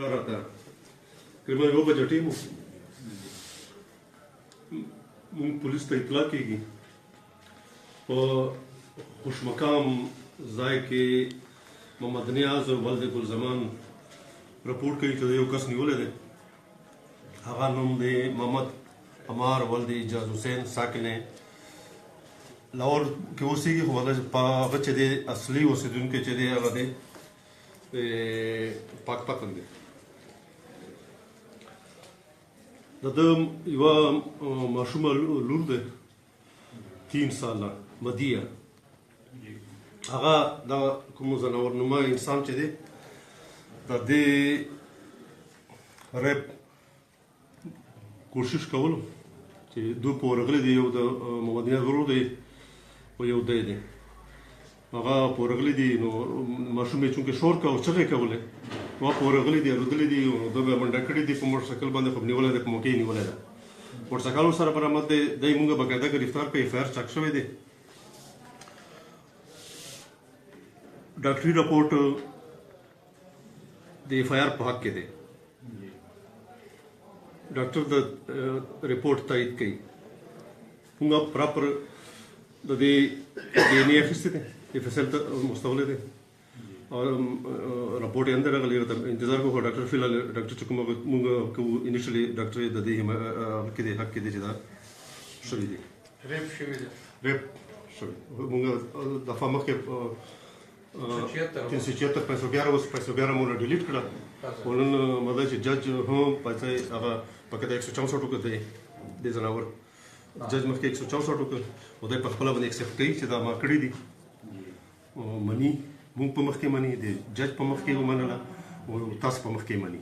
راته کله یو بجې ټیم مونږ پولیس ته اطلاع کیږي په خوشمقام ځای کې محمد نیاز ولد ګلزمان رپورټ کوي چې یو کس نیولی دی هغه نوم دی محمد عمار ولد اجاز حسین ساکن لاهور کې اوسېږي خو هغه چې دی اصلي اوسېدونکی چې دی هغه دی پاکستان دی د ده یوه ماشومه لور دی 3 ساله مدیه هغه دا کوم ځناورنما انسان چې دی د دې ریپ کوشش کولو چې دوی په ورغلي دي یو د محمد نیاز ورور دی او یو دی دی هغه په ورغلي دي نو ماشوم یې چونکې شور کوه چغې کولې هغه په ورغلي دي الوتلي دي نو دوی به منډه کړې دي په موټرسایکل باندې خو نیولی دی په موقع یې نیولی ده موټرسایکل ورسره برآمد دی دی مونږ باقاعده ګرفتار کړی اف آی آر چک شوی دی ډاکټري رپورټ د اف آی آر په حق کې دی ډاکټر د رپورټ تایید کوي مونږ پراپر د دې ډي ان اے اخیستی دی اف ایس ایل ته مستولی دی او رپورټ یې اندر راغلی انتظار کوو ډاکټر فی الحال ډاکټر چې کوم مونږ کوو انیشلی ډاکټر د دې حق کې دی چې دا شوي دي ریپ شوي مونږ دفعه مخکې 376 511 مونږ ډیلیټ کړه ونن مطلب چې جج هم پاتې هغه پکې 164 ټوکه دی د ځناور جج مخکې 164 ټوکه او دی په خپله باندې اکسپټ کوي چې دا ما کړي دي مني مونږ په مخ کې مني د جج په مخ کې ومنله او تاسو په مخ کې مني